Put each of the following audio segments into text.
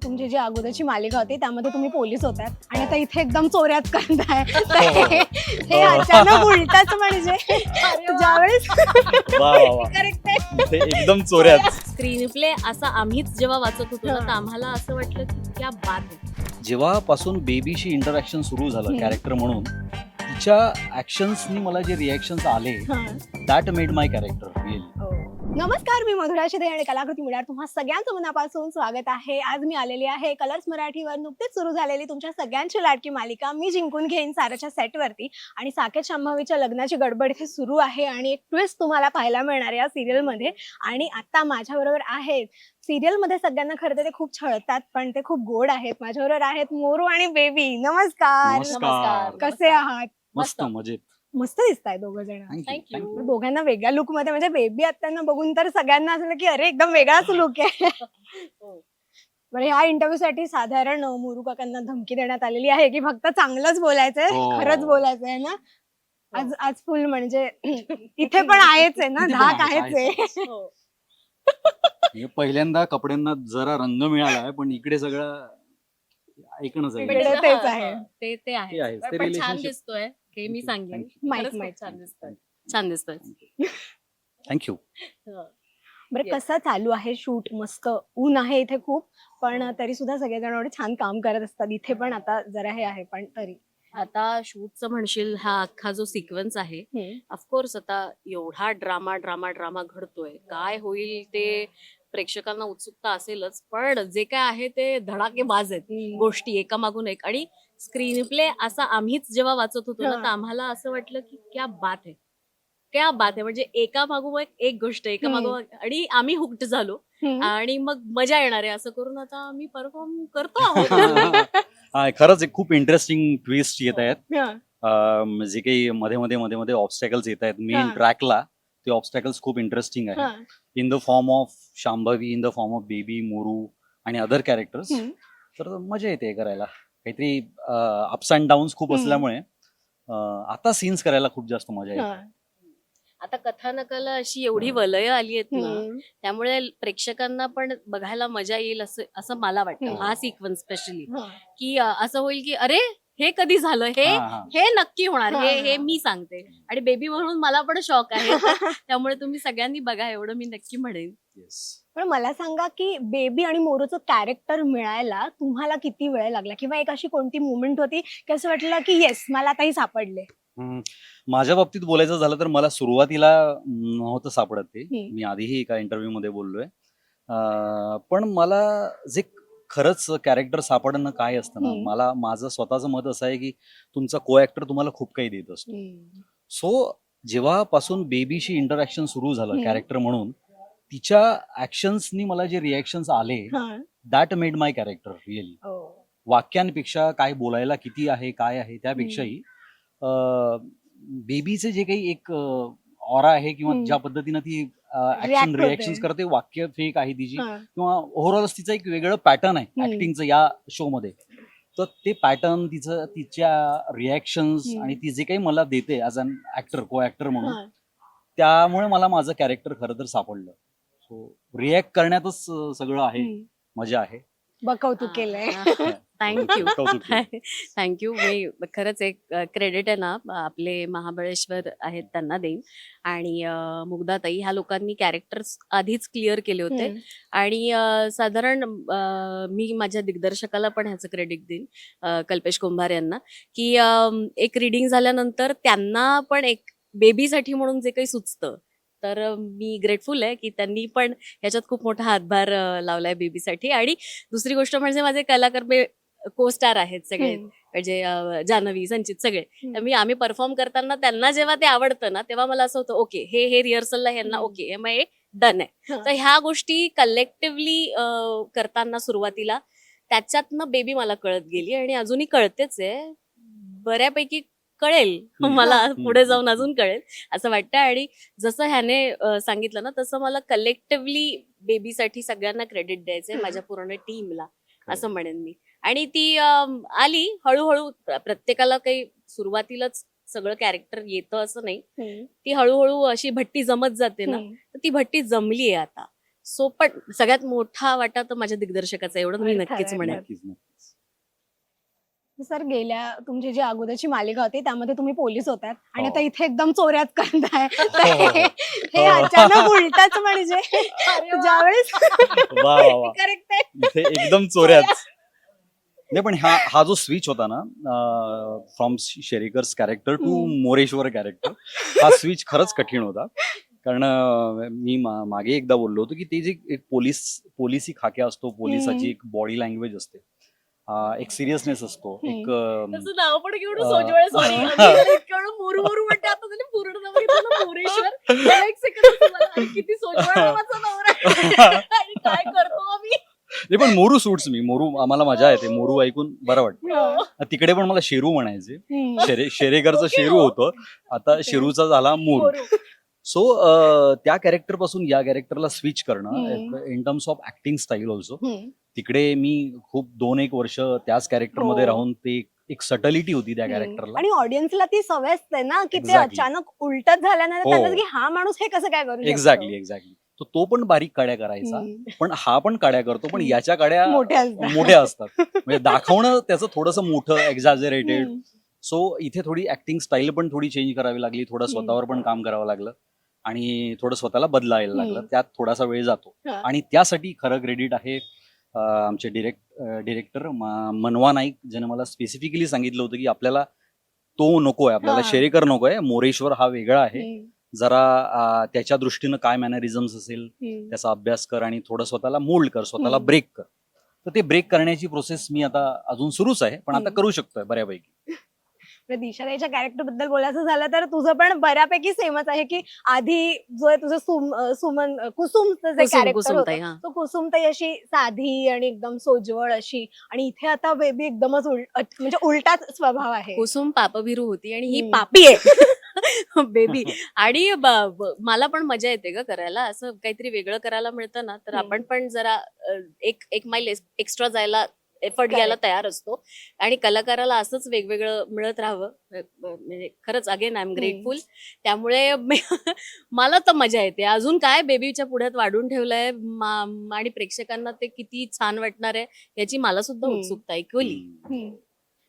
तुमची जी अगोदरची मालिका होती त्यामध्ये तुम्ही पोलीस होतात आणि आता इथे एकदम चोऱ्यात करताय. तर हे अचानक उलटच म्हणजे ज्यावेळेस वा वा वा. करेक्ट आहे. ते एकदम चोऱ्यात. स्क्रीन प्ले असा आम्हीच जेव्हा वाचत होतो ना तर आम्हाला असं वाटलं की क्या बात आहे. जेव्हापासून बेबीशी इंटरॅक्शन सुरू झालं कॅरेक्टर म्हणून, तिच्या ऍक्शन्सनी मला जे रिॲक्शन्स आले, that made my character really. नमस्कार, मी मधुरा शिदे आणि कलाकृती मीडियावर तुम्हा सगळ्यांचं मनापासून स्वागत आहे. आज मी आलेली आहे कलर्स मराठीवर नुकतीच सुरू झालेली तुमच्या सगळ्यांची लाडकी मालिका मी जिंकून घेईन साराच्या सेटवरती. आणि साकेत शांभवीच्या लग्नाची गडबड इथे सुरू आहे आणि एक ट्विस्ट तुम्हाला पाहायला मिळणार आहे या सिरियलमध्ये. आणि आता माझ्याबरोबर आहेत, सिरियलमध्ये सगळ्यांना खरं तर ते खूप छळतात पण ते खूप गोड आहेत. माझ्याबरोबर आहेत मोरू आणि बेबी. नमस्कार. नमस्कार. कसे आहात? मस्त मजेत. मस्त दिसताय दोघ जण. थँक्यू. दोघांना वेगळ्या लुक मध्ये, म्हणजे बेबी आत्यांना बघून तर सगळ्यांना असलं की अरे एकदम वेगळाच लुक आहे. बरं, ह्या इंटरव्ह्यू साठी साधारण मोरू काकांना धमकी देण्यात आलेली आहे की फक्त चांगलंच बोलायचंय, खरंच बोलायचंय ना. आज आज फुल म्हणजे इथे पण आहेच आहे ना, धाक आहेच आहे. पहिल्यांदा कपड्यांना जरा रंग मिळालाय, पण इकडे सगळं ऐकणंच आहे. इकडे तेच आहे. ते ते आहेच. आहे ते पण छान relationship. दिसतोय हे मी सांगेन. माहित खरंच खूप माहित. छान दिसतोय. छान दिसतोय. थँक्यू. बरं, Yes. कसं चालू आहे शूट? मस्त ऊन आहे इथे खूप, पण तरी सुद्धा सगळेजण एवढे छान काम करत असतात. इथे पण आता जरा हे आहे पण तरी आता शूटचं म्हणशील हा अख्खा जो सिक्वेन्स आहे ऑफकोर्स आता एवढा ड्रामा ड्रामा ड्रामा घडतोय, काय होईल ते प्रेक्षकांना उत्सुकता असेलच, पण जे काय आहे ते धडाकेबाज आहेत गोष्टी एकामागून एक. आणि स्क्रीन प्ले असा आम्हीच जेव्हा वाचत होतो ना तर आम्हाला असं वाटलं की क्या बात आहे, क्या बात आहे. म्हणजे एका मागोमाग एक गोष्ट, एका मागोमाग, आणि आम्ही हुक्ड झालो आणि मग मजा येणार आहे असं करून आता आम्ही परफॉर्म करतो आहोत. खरंच एक खूप इंटरेस्टिंग ट्विस्ट येत आहेत. जे काही मध्ये ऑब्स्टॅकल्स येत आहेत मेन ट्रॅकला, ते ऑब्स्टॅकल्स खूप इंटरेस्टिंग आहे. In the form of Shambhavi, in the form of baby, Moru आणि अदर कॅरेक्टर्स. तर मजा येते करायला. काहीतरी अप्स अँड डाऊन्स खूप असल्यामुळे आता सीन्स करायला खूप जास्त मजा येते. आता कथानकाला अशी एवढी वलय आली आहेत ना, त्यामुळे प्रेक्षकांना पण बघायला मजा येईल असं मला वाटतं. हा सिक्वेन्स स्पेशली की असं होईल की अरे हे कधी झालं, हे नक्की होणार, हे मी सांगते. आणि बेबी म्हणून मला पण शॉक आहे. त्यामुळे तुम्ही सगळ्यांनी बघा एवढं मी नक्की म्हणेन. पण मला सांगा की बेबी आणि मोरूचं कॅरेक्टर मिळायला तुम्हाला किती वेळ लागला, किंवा एक अशी कोणती मुवमेंट होती की असं वाटलं की येस मला आता ही सापडले? माझ्या बाबतीत बोलायचं झालं तर मला सुरुवातीला नव्हतं सापडत ते. मी आधीही एका इंटरव्ह्यू मध्ये बोललोय. पण मला जे खरंच कॅरेक्टर सापडणं काय असतं ना, माझं स्वतःचं मत असं आहे की तुमचा को ऍक्टर तुम्हाला खूप काही देत असतो. सो जेव्हापासून बेबीशी इंटरॅक्शन सुरू झालं कॅरेक्टर म्हणून, तिच्या ऍक्शन्सनी मला जे रिॲक्शन्स आले, that made my character really. वाक्यांपेक्षा काय बोलायला किती आहे काय आहे त्यापेक्षाही बेबीचे जे काही एक ऑरा आहे किंवा ज्या पद्धतीनं ती रिॲक्शन करते, वाक्य फेक आहे तिची, किंवा ओव्हरऑल तिचं एक वेगळं पॅटर्न आहे ऍक्टिंगचं या शो मध्ये. तर ते पॅटर्न तिच्या रिॲक्शन्स आणि ती जे काही मला देते as an actor, co-actor म्हणून, त्यामुळे मला माझं कॅरेक्टर खरं तर सापडलं. सो रिॲक्ट करण्यातच सगळं आहे, मजा आहे. कौतुक केलंय. थँक्यू. मी खरंच एक क्रेडिट आहे ना आपले महाबळेश्वर आहेत त्यांना देईन, आणि मुग्धाताई, ह्या लोकांनी कॅरेक्टर्स आधीच क्लिअर केले होते. आणि साधारण मी माझ्या दिग्दर्शकाला पण ह्याचं क्रेडिट देईन, कल्पेश कुंभार यांना, की एक रीडिंग झाल्यानंतर त्यांना पण एक बेबीसाठी म्हणून जे काही सुचतं, तर मी ग्रेटफुल आहे की त्यांनी पण ह्याच्यात खूप मोठा हातभार लावलाय बेबीसाठी. आणि दुसरी गोष्ट म्हणजे माझे कलाकार को स्टार आहेत सगळे, म्हणजे जान्हवी, संचित, सगळे. तर आम्ही परफॉर्म करताना त्यांना जेव्हा ते आवडतं ना, तेव्हा मला असं होतं ओके हे रिहर्सलला ह्यांना ओके, मग हे डन आहे. तर ह्या गोष्टी कलेक्टिव्हली करताना सुरुवातीला त्याच्यातनं बेबी मला कळत गेली आणि अजूनही कळतेच आहे बऱ्यापैकी. कळेल मला पुढे जाऊन, अजून कळेल असं वाटतं. आणि जसं ह्याने सांगितलं ना, तसं मला कलेक्टिव्हली बेबीसाठी सगळ्यांना क्रेडिट द्यायचंय, माझ्या पूर्ण टीमला, असं म्हणेन मी. आणि ती आली हळूहळू. प्रत्येकाला काही सुरुवातीलाच सगळं कॅरेक्टर येतं असं नाही. ती हळूहळू अशी भट्टी जमत जाते ना, तर ती भट्टी जमली आहे आता. सो पण सगळ्यात मोठा वाटा तर माझ्या दिग्दर्शकाचा, एवढं मी नक्कीच खरंय, म्हणेन. नक्कीच नक्कीच. सर गेल्या तुमची जी अगोदरची मालिका होती त्यामध्ये तुम्ही पोलीस होतात आणि हो. आता इथे एकदम चोऱ्यात करताय तर हो, हो, हो. हे अचानक उलटच म्हणजे ज्यावेळेस वा वा वा. करेक्ट आहे. इथे एकदम चोऱ्यात. नाही पण हा जो स्विच होता ना from Sherekar's character to Moreshwar character, हा स्विच खरंच कठीण होता. कारण मी मागे एकदा बोललो होतो की ते जे एक पोलिसी खाक्या असतो, पोलिसाची एक बॉडी लँग्वेज असते, एक सिरियसनेस असतो, एक त्याचं नाव पण केवढं अं, सोज्वळ आहे, sorry. आम्ही त्याला इतकं वेळा मोरू मोरू म्हणते, आता त्याने पूर्ण नाव घेतलं ना, मोरेश्वर. मला एक सेकंद असं झालं, अरे किती सोज्वळ नावाचा नवरा आहे. आणि काय करतो आम्ही. नाही पण मोरू सूट्स मी, मोरू आम्हाला मजा येते, मोरू ऐकून बरं वाटतं. हो. तिकडे पण मला शेरू म्हणायचे, हम्म. शेरेकरचं Okay, शेरू हो. होतं, आता शेरूचा झाला मोरू. मोरू. सो त्या कॅरेक्टर पासून या कॅरेक्टरला स्विच करणं हम्म. In terms of acting style also, हम्म. तिकडे मी खूप 2-1 वर्ष त्याच कॅरेक्टरमध्ये हो. राहून ते एक सटलिटी होती त्या कॅरेक्टरला. आणि ऑडियन्सला ती सवय असते ना की ते Exactly. अचानक उलटच झाल्यानंतर हो. त्यांना की हा माणूस हे कसं काय करू शकतो? एक्झॅक्टली. तो पण बारीक काड्या करायचा, हम्म. पण हा पण काड्या करतो, पण याच्या काड्या मोठ्या असतात. मोठ्या असतात. म्हणजे दाखवणं त्याचं थोडंसं मोठं, एक्झॅजरेटेड. हम्म. सो इथे थोडी ऍक्टिंग स्टाईल पण थोडी चेंज करावी लागली, थोडं स्वतःवर पण काम करावं लागलं आणि थोडं स्वतःला बदलायला लागलं. हम्म. त्यात थोडासा वेळ जातो हा. आणि त्यासाठी खरं क्रेडिट आहे आमचे डिरेक्टर मनवा नाईक, ज्याने मला स्पेसिफिकली सांगितलं होतं की आपल्याला तो नकोय, आपल्याला हा. शेरेकर नकोय, मोरेश्वर हा वेगळा आहे, हम्म. जरा त्याच्या दृष्टीनं काय मॅनरिझम्स असेल हम्म. त्याचा अभ्यास कर आणि थोडं स्वतःला मोल्ड कर, स्वतःला हम्म. ब्रेक कर. तर ते ब्रेक करण्याची प्रोसेस मी आता अजून सुरूच आहे, पण आता हम्म. करू शकतोय बऱ्यापैकी. दिशाताईच्या कॅरेक्टर बद्दल बोलायचं झालं तर तुझं पण बऱ्यापैकी सेमच आहे की आधी जो आहे तुझं कुसुमचं जे कॅरेक्टर कुसुमताई, होतं हा. तो कुसुमताई अशी साधी आणि एकदम सोज्वळ अशी, आणि इथे आता बेबी एकदमच म्हणजे उलटाच स्वभाव आहे. कुसुम पापभिरू होती आणि ही हम्म. पापी आहे बेबी. आणि मला पण मजा येते ग करायला, असं काहीतरी वेगळं करायला मिळतं ना, तर आपण पण जरा एक मैल एक्स्ट्रा जायला, एफर्ट घ्यायला तयार असतो. आणि कलाकाराला असंच वेगवेगळं मिळत राहावं, म्हणजे खरंच अगेन आय एम ग्रेटफुल. त्यामुळे मला तर मजा येते. अजून काय बेबीच्या पुढ्यात वाढून ठेवलंय आणि प्रेक्षकांना ते किती छान वाटणार आहे याची मला सुद्धा हम्म. उत्सुकता आहे इक्वली. हम्म.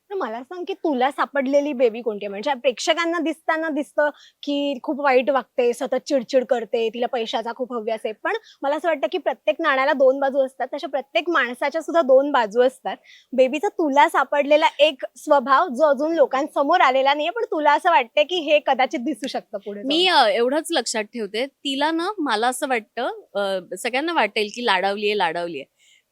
तर मला सांग की तुला सापडलेली बेबी कोणती आहे? म्हणजे प्रेक्षकांना दिसताना दिसतं की खूप वाईट वागते, सतत चिडचिड करते, तिला पैशाचा खूप हव्यास आहे, पण मला असं वाटतं की प्रत्येक नाण्याला 2 बाजू असतात, तशा प्रत्येक माणसाच्या सुद्धा 2 बाजू असतात. बेबीचा तुला सापडलेला एक स्वभाव जो अजून लोकांसमोर आलेला नाहीये, पण तुला असं वाटतंय की हे कदाचित दिसू शकतं पुढे मी एवढंच लक्षात ठेवते, तिला ना, मला असं वाटतं सगळ्यांना वाटेल की लाडावलीये,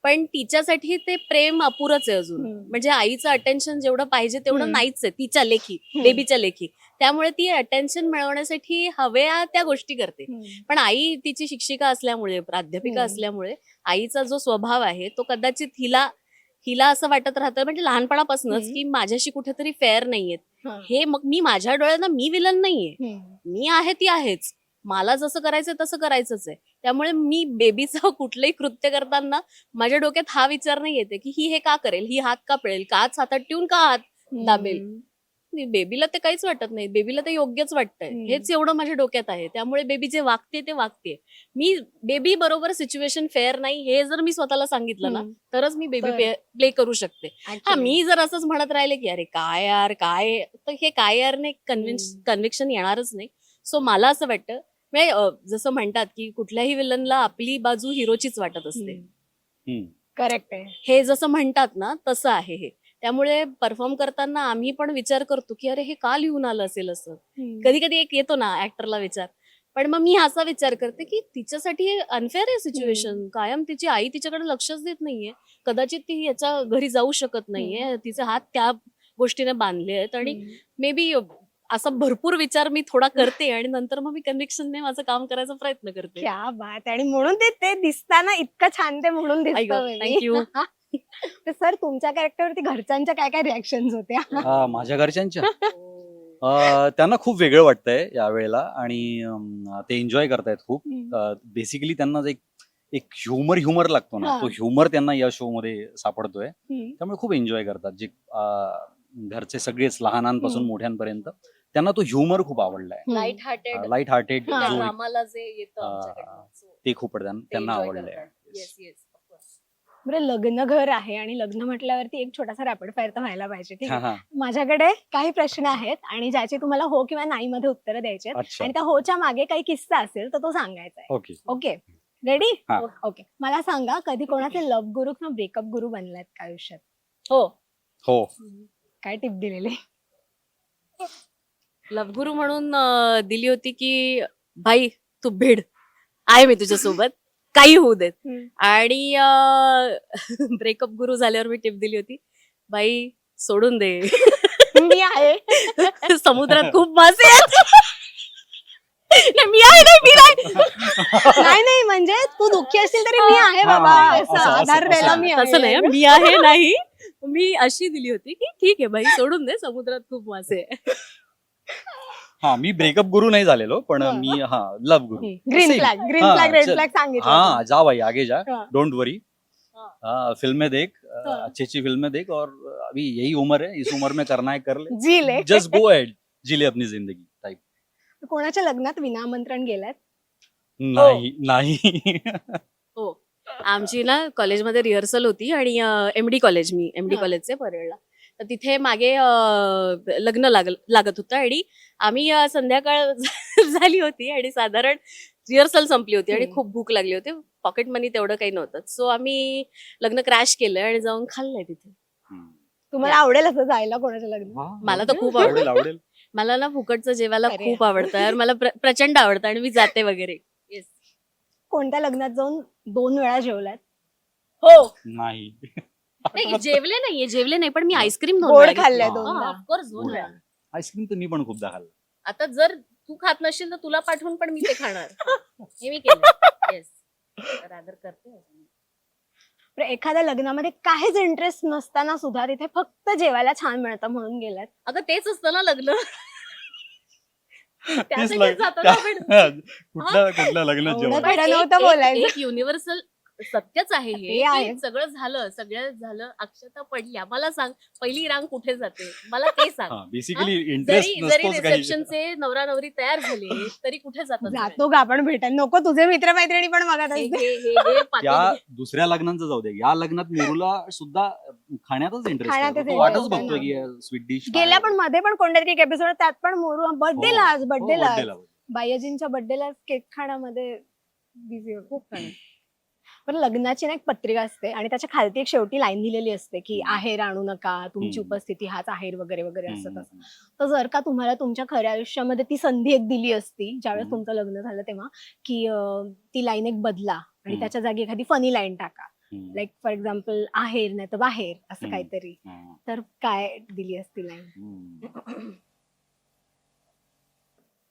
पण तिच्यासाठी ते प्रेम अपुरच आहे अजून. हम्म. म्हणजे आईचं अटेन्शन जेवढं पाहिजे तेवढं हम्म. नाहीच आहे तिच्या लेखी, हम्म. बेबीच्या लेखी. त्यामुळे ती अटेन्शन मिळवण्यासाठी हव्या त्या गोष्टी करते. पण आई तिची शिक्षिका असल्यामुळे, प्राध्यापिका हम्म. असल्यामुळे आईचा जो स्वभाव आहे तो कदाचित हिला असं वाटत राहतं, म्हणजे लहानपणापासूनच, हम्म. की माझ्याशी कुठेतरी फेअर नाहीयेत हा. हे. मग मी माझ्या डोळ्यांना मी विलन नाहीये, मी आहे ती आहेच, मला जसं करायचंय तसं करायचंच आहे. त्यामुळे मी बेबीचं कुठलंही कृत्य करताना माझ्या डोक्यात हा विचार नाही येते की ही हे का करेल, ही हात का पिळेल, काच हातात ठेवून का हात दाबेल. बेबीला ते काहीच वाटत नाही, बेबीला ते योग्यच वाटतंय, हेच एवढं माझ्या डोक्यात आहे. त्यामुळे बेबी जे वागते ते वागते. मी बेबी बरोबर सिच्युएशन फेअर नाही हे जर मी स्वतःला सांगितलं ना, तरच मी बेबी प्ले करू शकते. हा, मी जर असंच म्हणत राहिले की अरे काय यार काय, तर हे काय यार ने कन्व्हिक्शन येणारच नाही. सो मला असं वाटतं, म्हणजे जसं म्हणतात की कुठल्याही विलनला आपली बाजू हिरोचीच वाटत असते. करेक्ट आहे. हे जसं म्हणतात ना तसं आहे हे. त्यामुळे परफॉर्म करताना आम्ही पण विचार करतो की अरे हे का लिहून आलं असेल असं. कधी कधी एक येतो ना ऍक्टरला विचार, पण मग मी असा विचार करते की तिच्यासाठी अनफेअर आहे सिच्युएशन. कायम तिची आई तिच्याकडे लक्षच देत नाहीये, कदाचित ती याच्या घरी जाऊ शकत नाहीये, तिचे हात त्या गोष्टीने बांधले आहेत. आणि मे बी असा भरपूर विचार मी थोडा करते आणि नंतर मग मी कन्व्हिक्शनने माझं काम करायचा प्रयत्न करते. क्या बात. आणि म्हणून ते दिसताना इतकं छान ते म्हणून दिसतं. थँक्यू. तर सर तुमच्या कॅरेक्टरवरती घरच्यांच्या काय काय रिॲक्शन होत्या? माझ्या घरच्यांच्या त्यांना खूप वेगळं वाटतंय यावेळेला आणि ते एन्जॉय करतायत खूप. बेसिकली त्यांना एक ह्युमर लागतो ना, तो ह्युमर त्यांना या शो मध्ये सापडतोय, त्यामुळे खूप एन्जॉय करतात. जे घरचे सगळेच लहानांपासून मोठ्यांपर्यंत त्यांना तो ह्युमर खूप आवडलाय. लाईट हार्टेड लाईट हार्टेड हा. जो ड्रामाला जे येतं हा. आमच्याकडनं. So, ते खूप त्यांना enjoy आवडलंय. करतात. Yes, yes, of course. बरं, लग्न घर आहे आणि लग्न म्हटल्यावरती एक छोटासा रॅपिड फायर तर व्हायला पाहिजे. ठीक हा, आहे. हा. माझ्याकडे काही प्रश्न आहेत आणि ज्याची तुम्हाला हो किंवा नाही मध्ये उत्तरं द्यायची आहेत अच्छा आणि त्या होच्या मागे काही किस्सा असेल तर तो सांगायचा आहे. ओके. Okay, ready? हा. ओके, मला सांगा, कधी कोणाचे लव्ह गुरु किंवा ब्रेकअप गुरु बनलात का आयुष्यात? हो, हो. काय टिप दिलेली? लवगुरु म्हणून दिली होती की भाई तू भिड, आहे मी तुझ्यासोबत, काही होऊ देत. आणि ब्रेकअप गुरु झाल्यावर मी टिप दिली होती, बाई सोडून दे, मी आहे. समुद्रात खूप मासे आहेत. नाही, मी आहे, नाही, मी नाही. नाही नाही, म्हणजे तू दुःखी असशील तरी मी आहे हा, बाबा, हा, असं असं- आधार असं- द्यायला असं. मी तसं नाही, आहे. मी आहे नाही. मी अशी दिली होती की ठीक आहे भाई सोडून दे, समुद्रात खूप मासे आहे. हा, मी ब्रेकअप गुरु नाही झालेलो पण हा. मी लव्ह गुरु. Green Same. फ्लॅग, ग्रीन हाँ, फ्लॅग, रेड चल. फ्लॅग सांगितलं हाँ होतं. जा भाई आगे जा, हाँ. डोंट वरी, हाँ. फिल्में देख, हाँ. अच्छी अच्छी फिल्में देख, और अभी यही उम्र है, इस उम्र में करना है कर ले, जी ले. जस्ट गो अहेड, जी ले अपनी जिंदगी टाइप. कोणाच्या लग्नात विना आमंत्रण गेलात? नाही नाही. हो, आमची ना कॉलेजमध्ये रिहर्सल होती आणि एमडी कॉलेज, मी एमडी हा. कॉलेजचे परेडला, तर तिथे मागे लग्न लागत होतं आणि आम्ही संध्याकाळ झाली होती आणि साधारण रिहर्सल संपली होती आणि खूप भूक लागली होती, पॉकेट मनी तेवढं काही नव्हतं. सो आम्ही लग्न क्रॅश केलं आणि जाऊन खाल्लंय तिथे. तुम्हाला आवडेल असं जायला कोणाच्या लग्नात? मला तर खूप आवडेल आवडेल. मला ना फुकटचं जेवायला अरे. खूप आवडतं यार, मला प्रचंड आवडतं आणि मी जाते वगैरे. येस. कोणत्या लग्नात जाऊन 2 वेळा जेवलात? हो, नाही. नाही जेवले नाही, पण मी आईस्क्रीम गोड खाल्लंय 2दा. ऑफकोर्स 2 वेळा. आईस्क्रीम तर मी पण खूपदा खाल्लं. आता जर तू खात नसशील तर तुला पाठवून पण मी ते खाणार. हे मी केलं. येस, रादर करते. बरं, एखाद्या लग्नामध्ये काहीच इंटरेस्ट नसताना सुद्धा तिथे फक्त जेवायला छान मिळतं म्हणून गेलात? अगं तेच असतं ना लग्न. तेच त्यासाठीच लग्न- जातो ना आपण. कुठल्या लग्नात एवढं जेवण? खरं नव्हतं बोलायचं. एक युनिव्हर्सल सत्यच आहे ते हे, आहे. की सगळं झालं, अक्षता पडल्या, मला सांग पहिली रांग कुठे जाते, मला ते सांग. बेसिकली जरी इंटरेस्ट जरी नसतोच काही. रिसेप्शनचे नवरा नवरी तयार झाले तरी कुठे जातात सगळे? जातो का आपण भेटायला? नको, तुझे मित्रमैत्रिणी पण बघत हे- असते. हे पातेली. त्या दुसऱ्या लग्नांचं जाऊ दे, या लग्नात मोरूला सुद्धा खाण्यातच इंटरेस्ट खाण्यातच आहे. तो interest वाटच आहे बघतोय ना. की स्वीट डिश गेल्या पण मध्ये पण कोणत्या तरी एपिसोड त्यात पण मोरू बर्थडेला आज हो, बर्थडेला बायजींच्या बर्थडेला केक खाण्यामध्ये बिझी होतो. खूप खाणं. पण लग्नाची ना एक पत्रिका असते आणि त्याच्या खालती एक शेवटी लाईन दिलेली असते की आहेर आणू नका, तुमची हम्म. उपस्थिती हाच आहेर वगैरे वगैरे असं तसं. तर जर का तुम्हाला तुमच्या खऱ्या आयुष्यामध्ये ती संधी एक दिली असती ज्यावेळेस हम्म. तुमचं लग्न झालं तेव्हा, की ती लाईन एक बदला आणि हम्म. त्याच्या जागी एखादी फनी लाईन टाका, लाईक फॉर एक्झाम्पल आहेर नाही तर बाहेर असं हम्म. काहीतरी, तर काय दिली असती लाईन?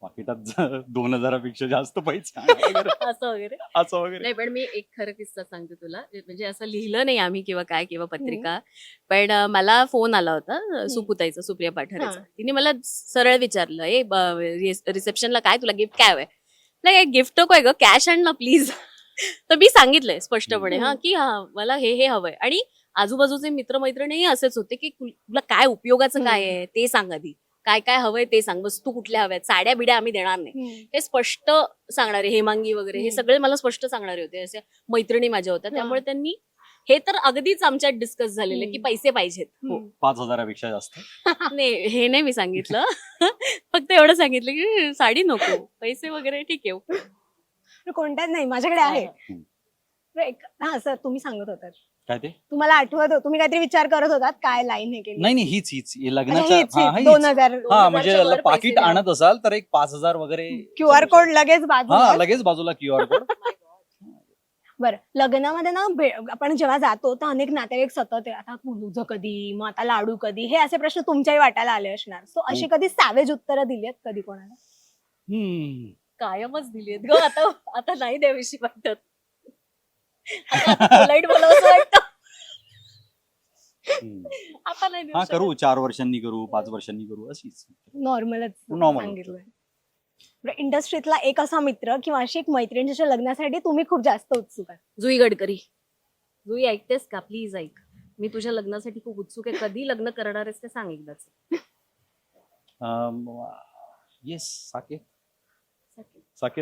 पाकिटात 2,000पेक्षा जास्त पैसे असं वगैरे. असं वगैरे. नाही, पण मी एक खरं किस्सा सांगते तुला, म्हणजे असं लिहिलं नाही आम्ही किंवा पत्रिका, पण मला फोन आला होता सुपुताईचा, सुप्रिया पाठारेचा. हा. तिने मला सरळ विचारलं, ए रिसेप्शनला काय तुला गिफ्ट काय हवंय? नाही गिफ्ट काय ग, कॅश आण ना प्लीज. तर मी सांगितलंय स्पष्टपणे की मला हे हवंय. आणि आजूबाजूचे मित्रमैत्रिणीही असेच होते की तुला काय उपयोगाचं काय आहे ते सांग, आधी काय काय हवंय ते सांग, वस्तू कुठल्या हव्यात, साड्या बिड्या आम्ही देणार नाही, हे स्पष्ट सांगणारे, हेमांगी वगैरे हे सगळे मला स्पष्ट सांगणारे होते, असे मैत्रिणी माझ्या होत्या. त्यामुळे त्यांनी हे तर अगदीच आमच्यात डिस्कस झालेलं की पैसे पाहिजेत. 5,000पेक्षा जास्त. नाही, हे नाही मी सांगितलं. फक्त एवढं सांगितलं की साडी नको, पैसे वगैरे ठीक आहे. कोणत्याच नाही, माझ्याकडे आहे. हम्म. हा सर, तुम्ही सांगत होतात, काय ते? तुम्हाला आठवत तुम्ही काहीतरी विचार करत होतात, काय लाईन हे केली? नाही हीच हे अच्छा, लग्नाच्या हीच, हा, हीच, हीच. 2,000 हा, म्हणजे 2,000च्या वर पाकिट पैसे आणत असाल तर एक 5,000 वगैरे QR कोड लगेच हा, बाजूला. लगेच बाजूला QR कोड. बरं, लग्नामध्ये ना आपण जेव्हा जातो तर अनेक नातेवाईक सतत आहे, आता तुझं कधी, मग आता लाडू कधी, हे असे प्रश्न तुमच्याही वाटायला आले असणार. सो अशी कधी सॅवेज उत्तरं दिली आहेत कधी कोणाला? कायमच दिलीत ग. आता नाही द्यावीशी वाटत. पोलाईट बोलावंसं वाटतं. आता नाही देऊ हा, शकत. करू 4 वर्षांनी करू, 5 वर्षांनी करू, अशीच नॉर्मलच Normal. सांगितलं. इंडस्ट्रीतला एक असा मित्र किंवा अशी एक मैत्रीण ज्याच्या लग्नासाठी तुम्ही खूप जास्त उत्सुक आहात? जुई गडकरी. जुई ऐकतेस का? प्लीज ऐक, मी तुझ्या लग्नासाठी खूप उत्सुक आहे. कधी लग्न करणार आहेस ते सांग एकदाच. येस साकेत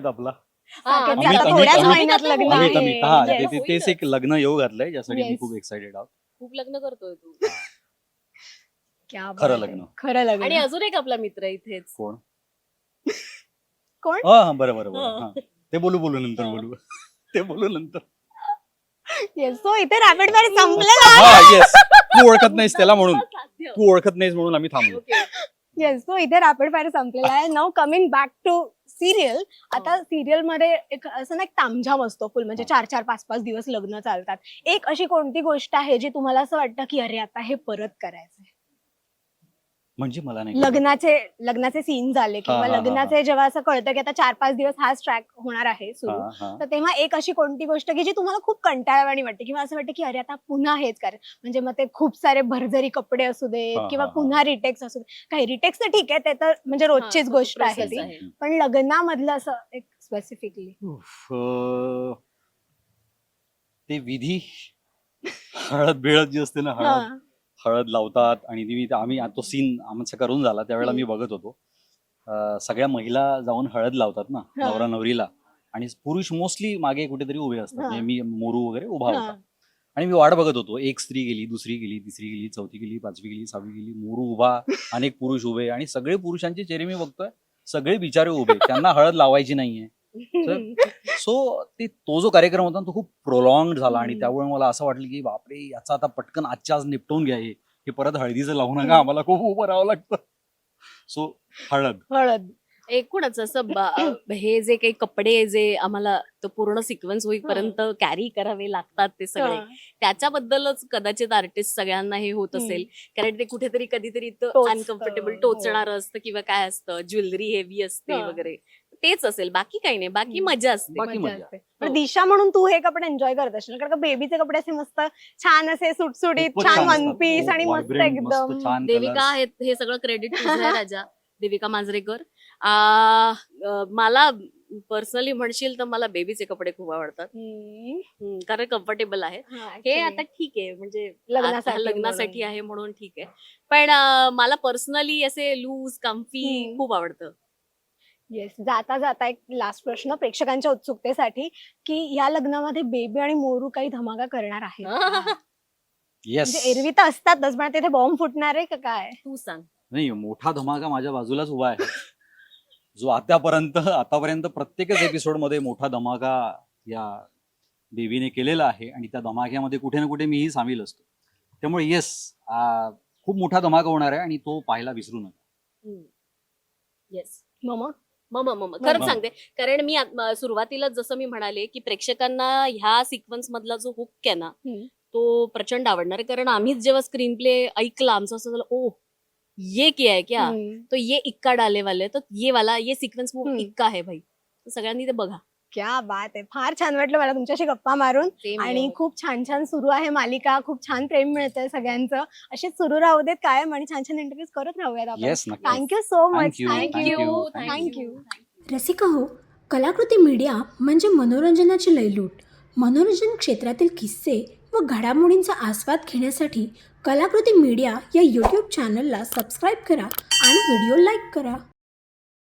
आपला साकेतचं अमित- आता अमित- थोड्याच अमित- महिन्यात लग्न अमित आहे. अमित हा Yes. तेच एक लग्न योग घातलंय ज्यासाठी मी Yes. खूप एक्साइटेड आहोत. खूप लग्न करतोय तू. क्या बात खरं आहे. लग्न. खरं लग्न. आणि अजून एक आपला मित्र इथेच. कोण कोण? बरं बरं बरं हा. हा. ते बोलू नंतर हा. बोलू ते बोलू नंतर. येस सो इथे रॅपिड फायर संपलेला आहे. हा येस तू ओळखत नाहीस त्याला म्हणून साध्य. तू ओळखत नाहीस म्हणून आम्ही थांबलो. Okay. येस सो इथे रॅपिड फायर संपलेला आहे. नाव कमिंग बॅक टू सिरियल. आता सिरियल मध्ये एक असं ना एक तामझाम असतो फुल, म्हणजे 4-4, 5-5 दिवस लग्न चालतात. एक अशी कोणती गोष्ट आहे जी तुम्हाला असं वाटतं की अरे आता हे परत करायचंय? म्हणजे मला नाही कळलं. लग्नाचे सीन झाले किंवा हा, हा, हा. लग्नाचे जेव्हा असं कळतं की आता 4-5 दिवस हाच ट्रॅक होणार आहे सुरू, हा, हा. तर तेव्हा एक अशी कोणती गोष्ट की जी तुम्हाला खूप कंटाळवाणी वाटते किंवा असं वाटतं की अरे आता पुन्हा हेच कर, म्हणजे मग ते खूप सारे भरजरी कपडे असू देत हा, किंवा हा, हा. पुन्हा रिटेक्स असू दे. काही रिटेक्स तर ठीक आहे, ते तर म्हणजे रोजचीच हा, गोष्ट process आहे ती, आहे. पण लग्नामधलं असं एक स्पेसिफिकली. ते विधी हळद बिळद जी असते ना हळद लावतात आणि आम्ही तो सीन आमचा करून झाला त्यावेळेला मी बघत होतो. सगळ्या महिला जाऊन हळद लावतात ना हा. नवरा नवरीला आणि पुरुष मोस्टली मागे कुठेतरी उभे असतात. हा. म्हणजे मी मोरू वगैरे उभा होता आणि मी वाट बघत होतो. एक स्त्री गेली, दुसरी गेली, तिसरी गेली, चौथी गेली, पाचवी गेली, 6वी गेली, मोरू उभा, अनेक पुरुष उभे आणि सगळे पुरुषांचे चेहरे मी बघतोय, सगळे बिचारे उभे, त्यांना हळद लावायची नाहीये. सो तो जो कार्यक्रम होता ना, तो खूप प्रोलॉंग झाला आणि त्यामुळे मला असं वाटलं की बापरे याचा आता पटकन आजच्या आज निपटून घ्या, हे परत हळदीचं लावू नका, आम्हाला खूप उभं राहावं लागतं. सो हळद एकूणच असं हे जे काही कपडे जे आम्हाला तो पूर्ण सिक्वेन्स होईपर्यंत कॅरी करावे लागतात ते सगळे, त्याच्याबद्दलच कदाचित आर्टिस्ट सगळ्यांना हे होत असेल. कारण ते कुठेतरी कधीतरी टोचतं. अनकम्फर्टेबल टोचणार असतं किंवा काय असतं, ज्वेलरी हेवी असते वगैरे, तेच असेल, बाकी काही नाही, बाकी मजा असते. बाकी मजा मजा. असते. पण दिशा म्हणून तू हे कपडे एन्जॉय करत असशील, कारण का बेबीचे कपडे असे मस्त छान असे सुटसुटीत खूपच छान छान वन असतात. पीस खूप आणि मस्त vibrant, मस्त एकदम. छान देविका colours. आहेत, हे सगळं क्रेडिट तुझं आहे राजा. देविका मांजरेकर. मला पर्सनली म्हणशील तर मला बेबीचे कपडे खूप आवडतात. कारण कम्फर्टेबल आहेत. हे आता ठीक आहे, म्हणजे लग्नासाठी आहे म्हणून ठीक आहे, पण मला पर्सनली असे लूज कम्फी खूप आवडतं. येस, जाता जाता एक लास्ट प्रश्न प्रेक्षकांच्या उत्सुकतेसाठी, की या लग्नामध्ये बेबी आणि मोरू काही धमाका करणार आहे का? येस म्हणजे एरवी तर असतातच, पण तिथे बॉम्ब फुटणार आहे का काय? तू सांग. नाही, मोठा धमाका माझ्या बाजूलाच उभा आहे, जो आतापर्यंत प्रत्येकच एपिसोड मध्ये मोठा धमाका या बेबीने केलेला आहे आणि त्या धमाक्यामध्ये कुठे ना कुठे मीही सामील असतो. त्यामुळे येस, खूप मोठा धमाका होणार आहे आणि तो पाहायला विसरू नका. येस, मम खरंच सांगते, कारण मी सुरुवातीला जसं मी म्हणाले की प्रेक्षकांना ह्या सिक्वेन्स मधला जो हुक आहे ना, तो प्रचंड आवडणार आहे. कारण आम्हीच जेव्हा स्क्रीन प्ले ऐकला, आमचं असं झालं, ओ ये किया है क्या, तो ये इक्का डाले वाले, तो ये सिक्वेन्स इक्का है भाई. तर सगळ्यांनी ते बघा. क्या बात आहे. फार छान वाटलं मला तुमच्याशी गप्पा मारून. आणि खूप छान छान सुरू आहे मालिका, खूप छान प्रेम मिळतंय सगळ्यांचं. असेच सुरू राहू देत कायम आणि छान छान इंटरव्ह्यूज करत राहूयात आपण. येस नक्की. Thank you so much. Thank you. Rasika हो, कलाकृती मीडिया म्हणजे मनोरंजनाची लयलूट. मनोरंजन क्षेत्रातील किस्से व घडामोडींचा आस्वाद घेण्यासाठी कलाकृती मीडिया या यूट्यूब चॅनलला सबस्क्राईब करा आणि व्हिडिओ लाईक करा.